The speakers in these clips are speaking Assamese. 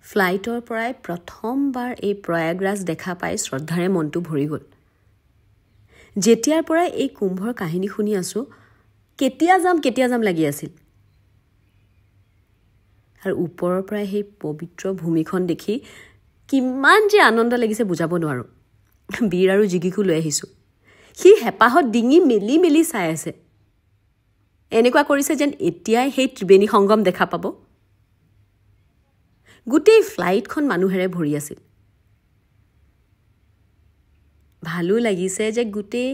ফ্লাইটৰ পৰাই প্ৰথমবাৰ এই প্ৰয়াগৰাজ দেখা পাই শ্ৰদ্ধাৰে মনটো ভৰি গ'ল। যেতিয়াৰ পৰাই এই কুম্ভৰ কাহিনী শুনি আছোঁ, কেতিয়া যাম লাগি আছিল। আৰু ওপৰৰ পৰাই সেই পবিত্ৰ ভূমিখন দেখি কিমান যে আনন্দ লাগিছে বুজাব নোৱাৰোঁ। বীৰ আৰু জিগিকো লৈ আহিছোঁ। সি হেঁপাহত ডিঙি মেলি মেলি চাই আছে। এনেকুৱা কৰিছে যেন এতিয়াই সেই ত্ৰিবেণী সংগম দেখা পাব। গোটেই ফ্লাইটখন মানুহেৰে ভৰি আছিল। ভালো লাগিছে যে গোটেই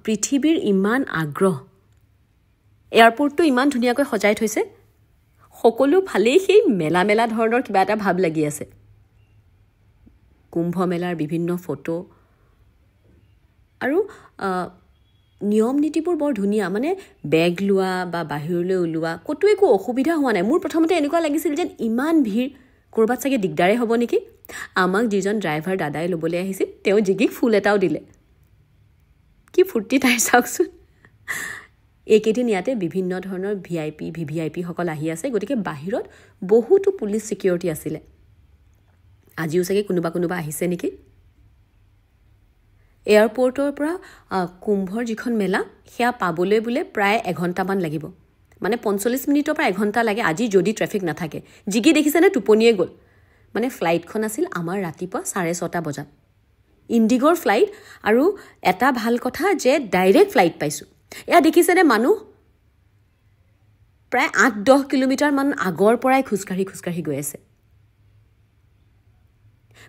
পৃথিৱীৰ ইমান আগ্ৰহ। এয়াৰপৰ্টটো ইমান ধুনীয়াকৈ সজাই থৈছে। সকলো ফালেই সেই মেলা মেলা ধৰণৰ কিবা এটা ভাৱ লাগি আছে। কুম্ভ মেলাৰ বিভিন্ন ফটো আৰু নিয়ম নীতিবোৰ বৰ ধুনীয়া। মানে বেগ লোৱা বা বাহিৰলৈ ওলোৱা ক'তো একো অসুবিধা হোৱা নাই। মোৰ প্ৰথমতে এনেকুৱা লাগিছিল যেন ইমান ভিৰ, ক'ৰবাত চাগে দিগদাৰেই হ'ব নেকি। আমাক যিজন ড্ৰাইভাৰ দাদাই ল'বলৈ আহিছিল, তেওঁ জিগিক ফুল এটাও দিলে। কি ফূৰ্তি তাই চাওকচোন। এইকেইদিন ইয়াতে বিভিন্ন ধৰণৰ VVIP সকল আহি আছে। গতিকে বাহিৰত বহুতো পুলিচ ছিকিউৰিটি আছিলে। আজিও চাগে কোনোবা আহিছে নেকি। এয়াৰপৰ্টৰ পৰা কুম্ভৰ যিখন মেলা, সেয়া পাবলৈ বোলে প্ৰায় এঘণ্টামান লাগিব। মানে 45 মিনিটৰ পৰা এঘণ্টা লাগে, আজি যদি ট্ৰেফিক নাথাকে। জিগি দেখিছেনে টোপনিয়ে গ'ল। মানে ফ্লাইটখন আছিল আমাৰ ৰাতিপুৱা 6:30 বজাত। ইণ্ডিগৰ ফ্লাইট। আৰু এটা ভাল কথা যে ডাইৰেক্ট ফ্লাইট পাইছোঁ। এয়া দেখিছেনে মানুহ প্ৰায় 8-10 কিলোমিটাৰমান আগৰ পৰাই খোজকাঢ়ি গৈ আছে।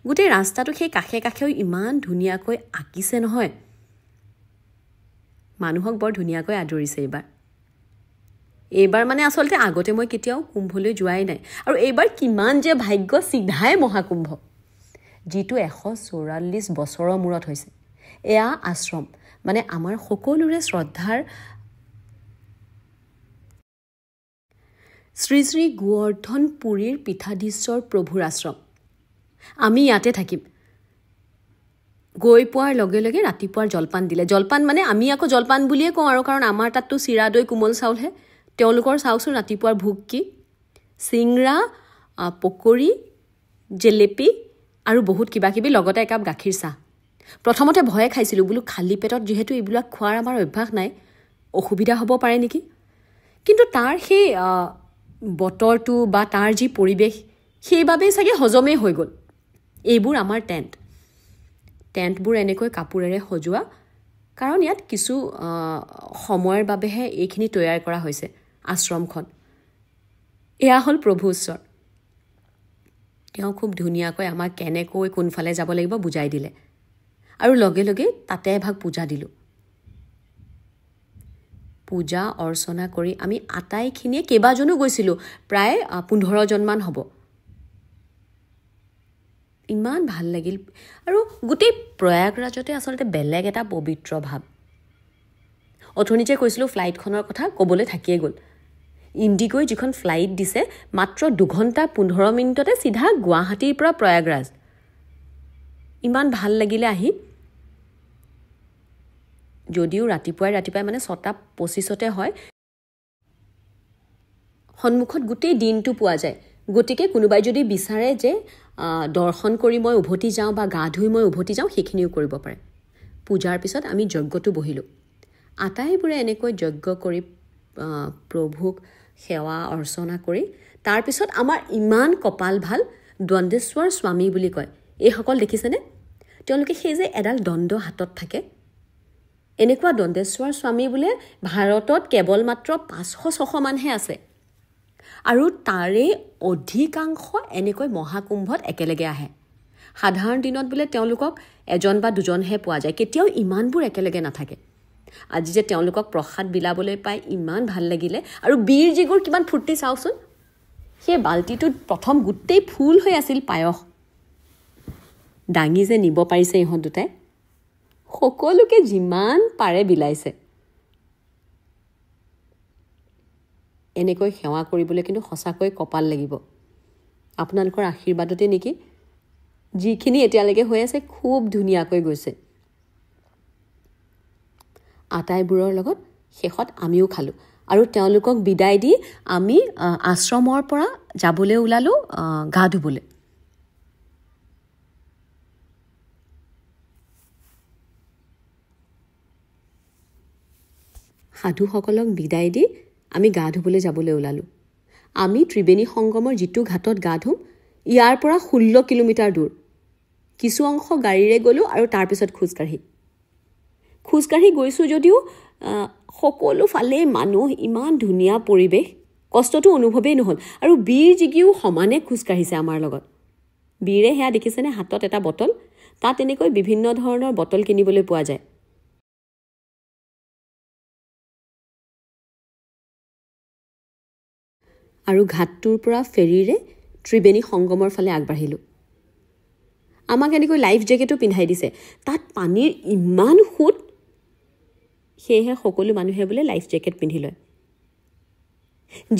গোটেই ৰাস্তাটো সেই কাষে কাষেও ইমান ধুনীয়াকৈ আঁকিছে নহয়। মানুহক বৰ ধুনীয়াকৈ আদৰিছে এইবাৰ মানে আচলতে আগতে মই কেতিয়াও কুম্ভলৈ যোৱাই নাই। আৰু এইবাৰ কিমান যে ভাগ্য, চিধাই মহাকুম্ভ, যিটো 144 বছৰৰ মূৰত হৈছে। এয়া আশ্ৰম, মানে আমাৰ সকলোৰে শ্ৰদ্ধাৰ শ্ৰী শ্ৰী গোৱৰ্ধন পুৰীৰ পীঠাধীশ্বৰ প্ৰভুৰ আশ্ৰম। আমি ইয়াতে থাকিম। গৈ পোৱাৰ লগে লগে ৰাতিপুৱাৰ জলপান দিলে। জলপান মানে আমি আকৌ জলপান বুলিয়ে কওঁ আৰু, কাৰণ আমাৰ তাততো চিৰা দৈ কোমল চাউলহে। তেওঁলোকৰ চাওকচোন ৰাতিপুৱাৰ ভোগ কি। চিংৰা, পকৰি, জেলেপি আৰু বহুত কিবা কিবি, লগতে একাপ গাখীৰ চাহ। প্ৰথমতে ভয়ে খাইছিলোঁ, বোলো খালী পেটত যিহেতু এইবিলাক খোৱাৰ আমাৰ অভ্যাস নাই, অসুবিধা হ'ব পাৰে নেকি। কিন্তু তাৰ সেই বতৰটো বা তাৰ যি পৰিৱেশ, সেইবাবেই চাগে হজমেই হৈ গ'ল। এইবোৰ আমাৰ টেণ্টবোৰ এনেকৈ কাপোৰেৰে সজোৱা, কাৰণ ইয়াত কিছু সময়ৰ বাবেহে এইখিনি তৈয়াৰ কৰা হৈছে আশ্ৰমখন। এয়া হ'ল প্ৰভু ঈশ্বৰ। তেওঁ খুব ধুনীয়াকৈ আমাক কেনেকৈ কোনফালে যাব লাগিব বুজাই দিলে। আৰু লগে লগে তাতে এভাগ পূজা দিলোঁ। পূজা অৰ্চনা কৰি আমি আটাইখিনিয়ে কেইবাজনো গৈছিলোঁ, প্ৰায় 15জনমান হ'ব। ইমান ভাল লাগিল। আৰু গোটেই প্ৰয়াগৰাজতে আচলতে বেলেগ এটা পবিত্ৰ ভাৱ। অথনিতে কৈছিলোঁ ফ্লাইটখনৰ কথা, ক'বলৈ থাকিয়ে গ'ল। ইণ্ডিগৈ যিখন ফ্লাইট দিছে, মাত্ৰ 2 ঘণ্টা 15 মিনিটতে চিধা গুৱাহাটীৰ পৰা প্ৰয়াগৰাজ। ইমান ভাল লাগিলে আহি। যদিও ৰাতিপুৱাই মানে 6:25 হয়, সন্মুখত গোটেই দিনটো পোৱা যায়। গতিকে কোনোবাই যদি বিচাৰে যে দৰ্শন কৰি মই উভতি যাওঁ বা গা ধুই মই উভতি যাওঁ, সেইখিনিও কৰিব পাৰে। পূজাৰ পিছত আমি যজ্ঞটো বহিলোঁ। আটাইবোৰে এনেকৈ যজ্ঞ কৰি প্ৰভুক সেৱা অৰ্চনা কৰি, তাৰপিছত আমাৰ ইমান কপাল ভাল, দণ্ডেশ্বৰ স্বামী বুলি কয়। এইসকল দেখিছেনে? তেওঁলোকে সেই যে এডাল দণ্ড হাতত থাকে, এনেকুৱা দণ্ডেশ্বৰ স্বামী বোলে ভাৰতত কেৱল মাত্ৰ 500-600 মানহে আছে। আৰু তাৰে অধিকাংশ এনেকৈ মহাকুম্ভত একেলগে আহে। সাধাৰণ দিনত বোলে তেওঁলোকক 1 বা 2জনহে পোৱা যায়, কেতিয়াও ইমানবোৰ একেলগে নাথাকে। আজি যে তেওঁলোকক প্ৰসাদ বিলাবলৈ পাই ইমান ভাল লাগিলে। আৰু বীৰ জিগুৰ কিমান ফূৰ্তি চাওকচোন। সেই বাল্টিটোত প্ৰথম গোটেই ফুল হৈ আছিল পায়স। দাঙি যে নিব পাৰিছে ইহঁত দুটাই, সকলোকে যিমান পাৰে বিলাইছে। এনেকৈ সেৱা কৰিবলৈ কিন্তু সঁচাকৈ কপাল লাগিব। আপোনালোকৰ আশীৰ্বাদতে নেকি যিখিনি এতিয়ালৈকে হৈ আছে খুব ধুনীয়াকৈ গৈছে। আটাইবোৰৰ লগত শেষত আমিও খালোঁ। আৰু তেওঁলোকক বিদায় দি আমি আশ্ৰমৰ পৰা যাবলৈ ওলালোঁ গা ধুবলৈ। সাধুসকলক বিদায় দি আমি গা ধুবলৈ যাবলৈ ওলালোঁ। আমি ত্ৰিবেণী সংগমৰ যিটো ঘাটত গা ধুম ইয়াৰ পৰা 16 কিলোমিটাৰ দূৰ। কিছু অংশ গাড়ীৰে গ'লোঁ আৰু তাৰপিছত খোজকাঢ়ি গৈছোঁ যদিও সকলো ফালে মানুহ, ইমান ধুনীয়া পৰিৱেশ, কষ্টটো অনুভৱেই নহ'ল। আৰু বীৰ জিগিও সমানে খোজকাঢ়িছে আমাৰ লগত। বীৰে সেয়া দেখিছেনে হাতত এটা বটল, তাত এনেকৈ বিভিন্ন ধৰণৰ বটল কিনিবলৈ পোৱা যায়। আৰু ঘাটটোৰ পৰা ফেৰীৰে ত্ৰিবেণী সংগমৰ ফালে আগবাঢ়িলোঁ। আমাক এনেকৈ লাইফ জেকেটো পিন্ধাই দিছে। তাত পানীৰ ইমান সোঁত, সেয়েহে সকলো মানুহে বোলে লাইফ জেকেট পিন্ধি লয়।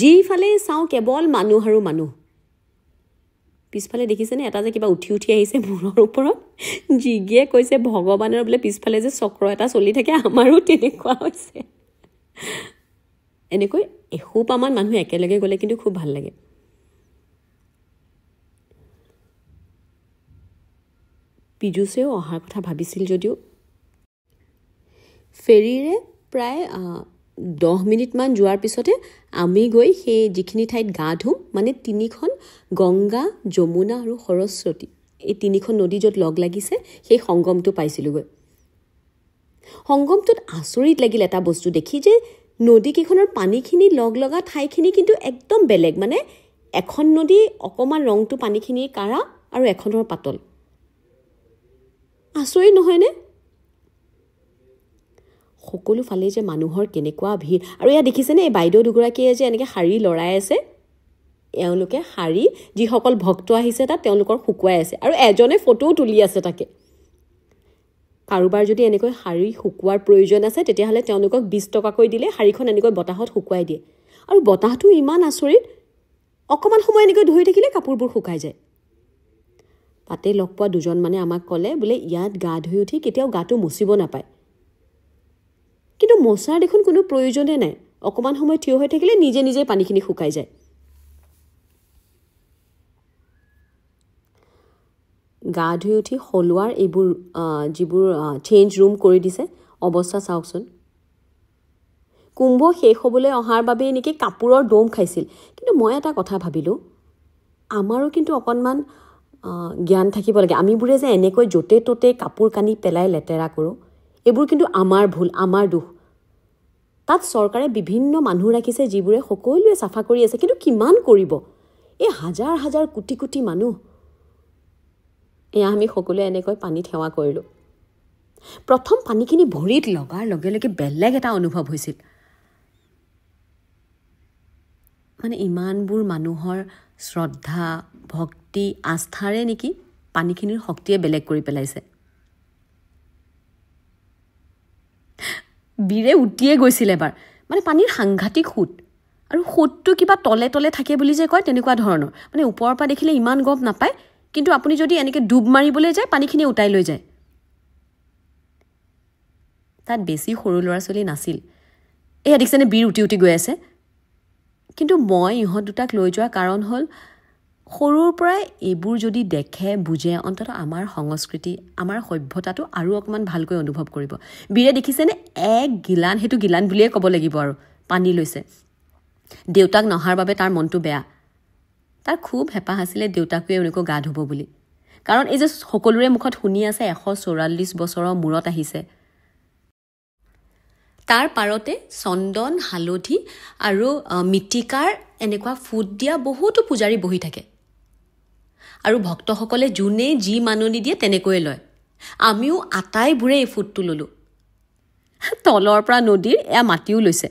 যিফালে চাওঁ কেৱল মানুহ আৰু মানুহ। পিছফালে দেখিছেনে এটা যে কিবা উঠি আহিছে মূৰৰ ওপৰত। জিগিয়ে কৈছে ভগৱানৰ বোলে পিছফালে যে চক্ৰ এটা চলি থাকে, আমাৰো তেনেকুৱা হৈছে। এনেকৈ এসোপামান মানুহ একেলগে গ'লে কিন্তু খুব ভাল লাগে। পীযুষেও অহাৰ কথা ভাবিছিল যদিও ফেৰীৰে প্ৰায় 10 মিনিটমান যোৱাৰ পিছতে আমি গৈ সেই যিখিনি ঠাইত গা ধুম, মানে 3খন গংগা, যমুনা আৰু সৰস্বতী, এই 3খন নদী য'ত লগ লাগিছে সেই সংগমটো পাইছিলোঁগৈ। সংগমটোত আচৰিত লাগিল এটা বস্তু দেখি যে নদীকেইখনৰ পানীখিনি লগ লগা ঠাইখিনি কিন্তু একদম বেলেগ। মানে এখন নদী অকণমান ৰংটো পানীখিনিৰ কাঢ়া আৰু এখনৰ পাতল। আচৰিত নহয়নে? সকলো ফালে যে মানুহৰ কেনেকুৱা ভিৰ। আৰু এয়া দেখিছেনে এই বাইদেউ দুগৰাকীয়ে যে এনেকৈ শাৰী লৰাই আছে। এওঁলোকে শাৰী যিসকল ভক্ত আহিছে তাত তেওঁলোকৰ শুকুৱাই আছে আৰু এজনে ফটোও তুলি আছে তাকে। কাৰোবাৰ যদি এনেকৈ শাৰী শুকুৱাৰ প্ৰয়োজন আছে তেতিয়াহ'লে তেওঁলোকক 20 টকাকৈ দিলে শাৰীখন এনেকৈ বতাহত শুকুৱাই দিয়ে। আৰু বতাহটো ইমান আচৰিত, অকণমান সময় এনেকৈ ধৰি থাকিলে কাপোৰবোৰ শুকাই যায়। তাতে লগ পোৱা দুজন মানে আমাক ক'লে বোলে ইয়াত গা ধুই উঠি কেতিয়াও গাটো মুচিব নাপায়। কিন্তু মচাৰ দেখোন কোনো প্ৰয়োজনে নাই, অকণমান সময় থিয় হৈ থাকিলে নিজে নিজে পানীখিনি শুকাই যায়। গা ধুই উঠি সলোৱাৰ এইবোৰ যিবোৰ চেঞ্জ ৰুম কৰি দিছে, অৱস্থা চাওকচোন। কুম্ভ শেষ হ'বলৈ অহাৰ বাবেই নেকি কাপোৰৰ দম খাইছিল। কিন্তু মই এটা কথা ভাবিলোঁ, আমাৰো কিন্তু অকণমান জ্ঞান থাকিব লাগে। আমিবোৰে যে এনেকৈ য'তে ত'তে কাপোৰ কানি পেলাই লেতেৰা কৰোঁ, এইবোৰ কিন্তু আমাৰ ভুল, আমাৰ দুখ। তাত চৰকাৰে বিভিন্ন মানুহ ৰাখিছে যিবোৰে সকলোৱে চাফা কৰি আছে, কিন্তু কিমান কৰিব? এই হাজাৰ হাজাৰ কোটি কোটি মানুহ। এয়া আমি সকলোৱে এনেকৈ পানীত সেৱা কৰিলোঁ। প্ৰথম পানীখিনি ভৰিত লগাৰ লগে লগে বেলেগ এটা অনুভৱ হৈছিল। মানে ইমানবোৰ মানুহৰ শ্ৰদ্ধা, ভক্তি, আস্থাৰে নেকি পানীখিনিৰ শক্তিয়ে বেলেগ কৰি পেলাইছে। বীৰে উটিয়ে গৈছিল এবাৰ। মানে পানীৰ সাংঘাতিক সোঁত, আৰু সোঁতটো কিবা তলে তলে থাকে বুলি যে কয় তেনেকুৱা ধৰণৰ। মানে ওপৰৰ পৰা দেখিলে ইমান গম নাপায়, কিন্তু আপুনি যদি এনেকৈ ডুব মাৰিবলৈ যায় পানীখিনি উটাই লৈ যায়। তাত বেছি সৰু ল'ৰা ছোৱালী নাছিল। এয়া দেখিছেনে বীৰ উটি উটি গৈ আছে। কিন্তু মই ইহঁত দুটাক লৈ যোৱাৰ কাৰণ হ'ল সৰুৰ পৰাই এইবোৰ যদি দেখে বুজে, অন্ততঃ আমাৰ সংস্কৃতি, আমাৰ সভ্যতাটো আৰু অকণমান ভালকৈ অনুভৱ কৰিব। বীৰে দেখিছেনে এক গিলান, সেইটো গিলান বুলিয়ে ক'ব লাগিব আৰু, পানী লৈছে। দেউতাক নহাৰ বাবে তাৰ মনটো বেয়া। তাৰ খুব হেঁপাহ আছিলে দেউতাকে এনেকৈ গা ধুব বুলি। কাৰণ এই যে সকলোৰে মুখত শুনি আছে 144 বছৰৰ মূৰত আহিছে। তাৰ পাৰতে চন্দন, হালধি আৰু মিটিকাৰ এনেকুৱা ফুট দিয়া বহুতো পূজাৰী বহি থাকে। আৰু ভক্তসকলে যোনে যি মাননি দিয়ে তেনেকৈয়ে লয়। আমিও আটাইবোৰে এই ফুটটো ল'লোঁ। তলৰ পৰা নদীৰ এয়া মাটিও লৈছে।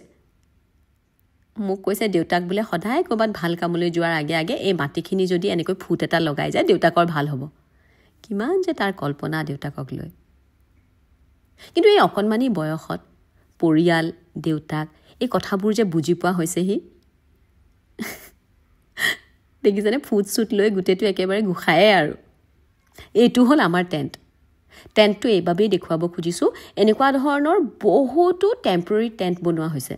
মোক কৈছে দেউতাক বোলে সদায় ক'ৰবাত ভাল কামলৈ যোৱাৰ আগে আগে এই মাটিখিনি যদি এনেকৈ ফুট এটা লগাই যায় দেউতাকৰ ভাল হ'ব। কিমান যে তাৰ কল্পনা দেউতাকক লৈ। কিন্তু এই অকণমানি বয়সত পৰিয়াল, দেউতাক, এই কথাবোৰ যে বুজি পোৱা হৈছে সি। দেখিছেনে ফুট চুট লৈ গোটেইটো একেবাৰে গোসায়ে আৰু। এইটো হ'ল আমাৰ টেণ্টটো এইবাবেই দেখুৱাব খুজিছোঁ। এনেকুৱা ধৰণৰ বহুতো টেম্পৰেৰী টেণ্ট বনোৱা হৈছে।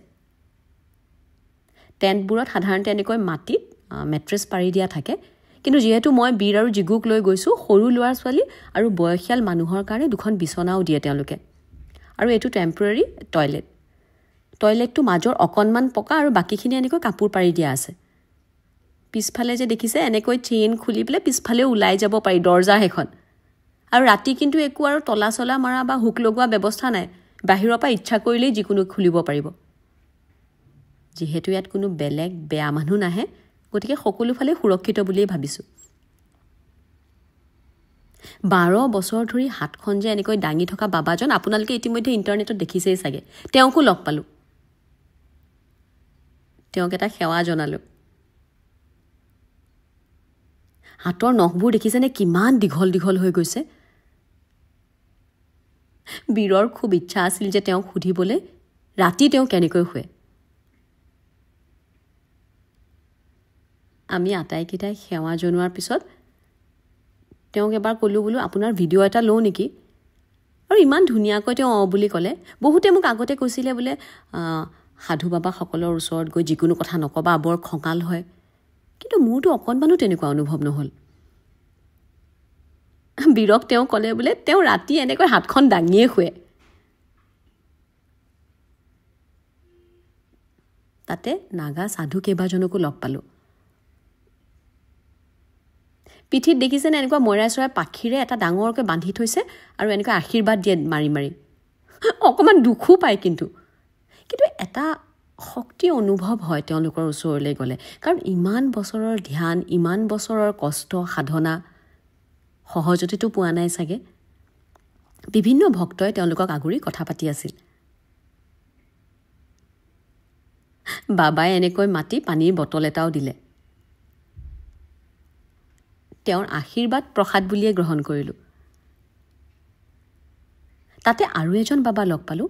টেণ্টবোৰত সাধাৰণতে এনেকৈ মাটিত মেট্ৰেছ পাৰি দিয়া থাকে। কিন্তু যিহেতু মই বীৰ আৰু জিগুক লৈ গৈছোঁ, সৰু ল'ৰা ছোৱালী আৰু বয়সীয়াল মানুহৰ কাৰণে 2খন বিচনাও দিয়ে তেওঁলোকে। আৰু এইটো টেম্পৰেৰী টয়লেট। টয়লেটটো মাজৰ অকণমান পকা আৰু বাকীখিনি এনেকৈ কাপোৰ পাৰি দিয়া আছে পিছফালে যে দেখিছে এনেকৈ চেইন খুলি পেলাই পিছফালে ওলাই যাব পাৰি দৰ্জা এখন আৰু ৰাতি কিন্তু একো আৰু তলা চলা মাৰা বা হুক লগোৱা ব্যৱস্থা নাই বাহিৰৰ পৰা ইচ্ছা কৰিলেই যিকোনো খুলিব পাৰিব যিহেতু ইয়াত কোনো বেলেগ বেয়া মানুহ নাহে গতিকে সকলোফালে সুৰক্ষিত বুলিয়ে ভাবিছোঁ 12 বছৰ ধৰি হাতখন যে এনেকৈ দাঙি থকা বাবাজন আপোনালোকে ইতিমধ্যে ইণ্টাৰনেটত দেখিছেই চাগে তেওঁকো লগ পালোঁ তেওঁক এটা সেৱা জনালোঁ হাতৰ নখবোৰ দেখিছেনে কিমান দীঘল দীঘল হৈ গৈছে বীৰৰ খুব ইচ্ছা আছিল যে তেওঁক সুধিবলৈ ৰাতি তেওঁ কেনেকৈ শুৱে আমি আটাইকেইটাই সেৱা জনোৱাৰ পিছত তেওঁক এবাৰ ক'লোঁ বোলো আপোনাৰ ভিডিঅ' এটা লওঁ নেকি আৰু ইমান ধুনীয়াকৈ তেওঁ বুলি ক'লে বহুতে মোক আগতে কৈছিলে বোলে সাধু বাবাসকলৰ ওচৰত গৈ যিকোনো কথা নকবা বৰ খঙাল হয় কিন্তু মোৰতো অকণমানো তেনেকুৱা অনুভৱ নহ'ল বীৰক তেওঁ ক'লে বোলে তেওঁ ৰাতি এনেকৈ হাতখন দাঙিয়ে শুৱে তাতে নাগা সাধু কেইবাজনকো লগ পালোঁ পিঠিত দেখিছেনে এনেকুৱা ময়ৰাই চৰাই পাখিৰে এটা ডাঙৰকৈ বান্ধি থৈছে আৰু এনেকৈ আশীৰ্বাদ দিয়ে মাৰি মাৰি অকণমান দুখো পায় কিন্তু এটা শক্তি অনুভৱ হয় তেওঁলোকৰ ওচৰলৈ গ'লে কাৰণ ইমান বছৰৰ ধ্যান ইমান বছৰৰ কষ্ট সাধনা সহজতেতো পোৱা নাই চাগে বিভিন্ন ভক্তই তেওঁলোকক আগুৰি কথা পাতি আছিল বাবাই এনেকৈ মাতি পানীৰ বটল এটাও দিলে তেওঁৰ আশীৰ্বাদ প্ৰসাদ বুলিয়ে গ্ৰহণ কৰিলোঁ তাতে আৰু এজন বাবা লগ পালোঁ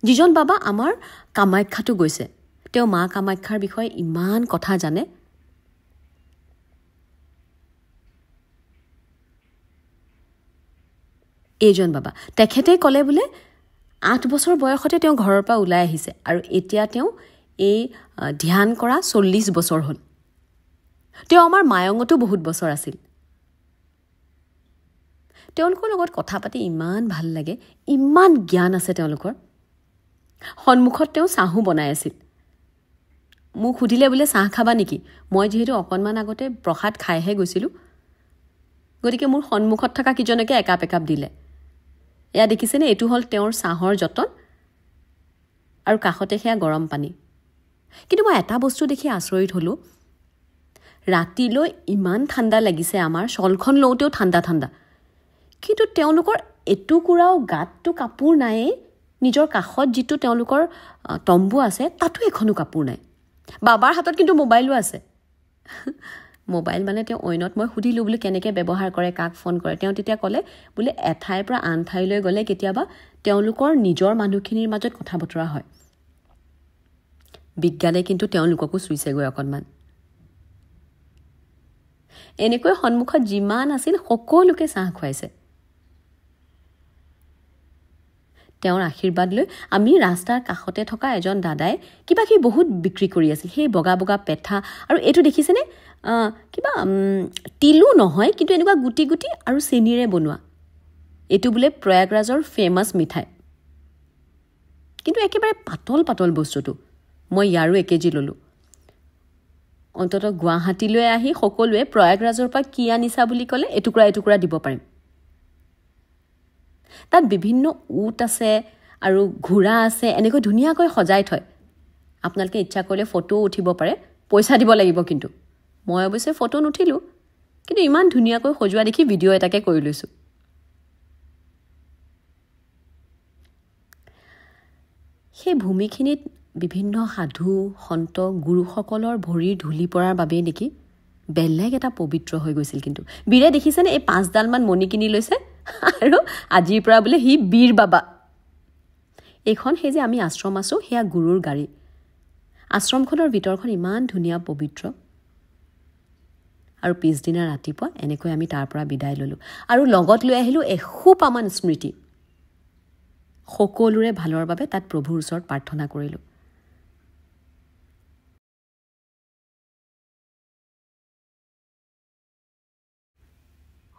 যিজন বাবা আমাৰ কামাখ্যাটো গৈছে তেওঁ মা কামাখ্যাৰ বিষয়ে ইমান কথা জানে এইজন বাবা তেখেতে ক'লে বোলে 8 বছৰ বয়সতে তেওঁ ঘৰৰ পৰা ওলাই আহিছে আৰু এতিয়া তেওঁ এই ধ্যান কৰা 40 বছৰ হ'ল তেওঁ আমাৰ মায়ঙতো বহুত বছৰ আছিল তেওঁলোকৰ লগত কথা পাতি ইমান ভাল লাগে ইমান জ্ঞান আছে তেওঁলোকৰ সন্মুখত তেওঁ চাহু বনাই আছিল মোক সুধিলে বোলে চাহ খাবা নেকি মই যেহেতু অকণমান আগতে প্ৰসাদ খাইহে গৈছিলোঁ গতিকে মোৰ সন্মুখত থকা কিজনকে একাপ দিলে এয়া দেখিছেনে এইটো হ'ল তেওঁৰ চাহৰ যতন আৰু কাষতে সেয়া গৰম পানী কিন্তু মই এটা বস্তু দেখি আচৰিত হ'লোঁ ৰাতিলৈ ইমান ঠাণ্ডা লাগিছে আমাৰ শলখন লওঁতেও ঠাণ্ডা কিন্তু তেওঁলোকৰ এটুকুৰাও গাতটো কাপোৰ নাইয়ে নিজৰ কাষত যিটো তেওঁলোকৰ তম্বু আছে তাতো এখনো কাপোৰ নাই বাবাৰ হাতত কিন্তু মোবাইলো আছে মোবাইল মানে তেওঁ অইনত মই সুধিলোঁ বোলে কেনেকৈ ব্যৱহাৰ কৰে কাক ফোন কৰে তেওঁ তেতিয়া ক'লে বোলে এঠাইৰ পৰা আন ঠাইলৈ গ'লে কেতিয়াবা তেওঁলোকৰ নিজৰ মানুহখিনিৰ মাজত কথা বতৰা হয় বিজ্ঞানে কিন্তু তেওঁলোককো চুইছেগৈ অকণমান এনেকৈ সন্মুখত যিমান আছিল সকলোকে চাহ খুৱাইছে তেওঁৰ আশীৰ্বাদ লৈ আমি ৰাস্তাৰ কাষতে থকা এজন দাদাই কিবা কি বহুত বিক্ৰী কৰি আছিল সেই বগা বগা পেঠা আৰু এইটো দেখিছেনে কিবা তিলু নহয় কিন্তু এনেকুৱা গুটি গুটি আৰু চেনিৰে বনোৱা এইটো বোলে প্ৰয়াগৰাজৰ ফেমাছ মিঠাই কিন্তু একেবাৰে পাতল বস্তুটো মই ইয়াৰো 1 কেজি ল'লোঁ অন্তত গুৱাহাটীলৈ আহি সকলোৱে প্ৰয়াগৰাজৰ পৰা কি আনিছা বুলি ক'লে এটুকুৰা দিব পাৰিম তাত বিভিন্ন উট আছে আৰু ঘোঁৰা আছে এনেকৈ ধুনীয়াকৈ সজাই থয় আপোনালোকে ইচ্ছা কৰিলে ফটো উঠিব পাৰে পইচা দিব লাগিব কিন্তু মই অৱশ্যে ফটো নুঠিলোঁ কিন্তু ইমান ধুনীয়াকৈ সজোৱা দেখি ভিডিঅ' এটাকে কৰি লৈছোঁ সেই ভূমিখিনিত বিভিন্ন সাধু সন্ত গুৰুসকলৰ ভৰিৰ ধূলি পৰাৰ বাবেই নেকি বেলেগ এটা পবিত্ৰ হৈ গৈছিল কিন্তু বীৰে দেখিছেনে এই 5ডালমান মণি কিনি লৈছে আৰু আজিৰ পৰা বোলে হি বীৰ বাবা এইখন সেই যে আমি আশ্ৰম আছোঁ সেয়া গুৰুৰ গাড়ী আশ্ৰমখনৰ ভিতৰখন ইমান ধুনীয়া পবিত্ৰ আৰু পিছদিনা ৰাতিপুৱা এনেকৈ আমি তাৰ পৰা বিদায় ল'লোঁ আৰু লগত লৈ আহিলোঁ এসোপামান স্মৃতি সকলোৰে ভালৰ বাবে তাত প্ৰভুৰ ওচৰত প্ৰাৰ্থনা কৰিলোঁ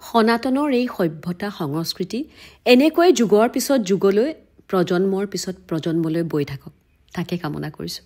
সনাতনৰ এই সভ্যতা সংস্কৃতি এনেকৈ যুগৰ পিছত যুগলৈ প্ৰজন্মৰ পিছত প্ৰজন্মলৈ বৈ থাকক তাকে কামনা কৰিছোঁ।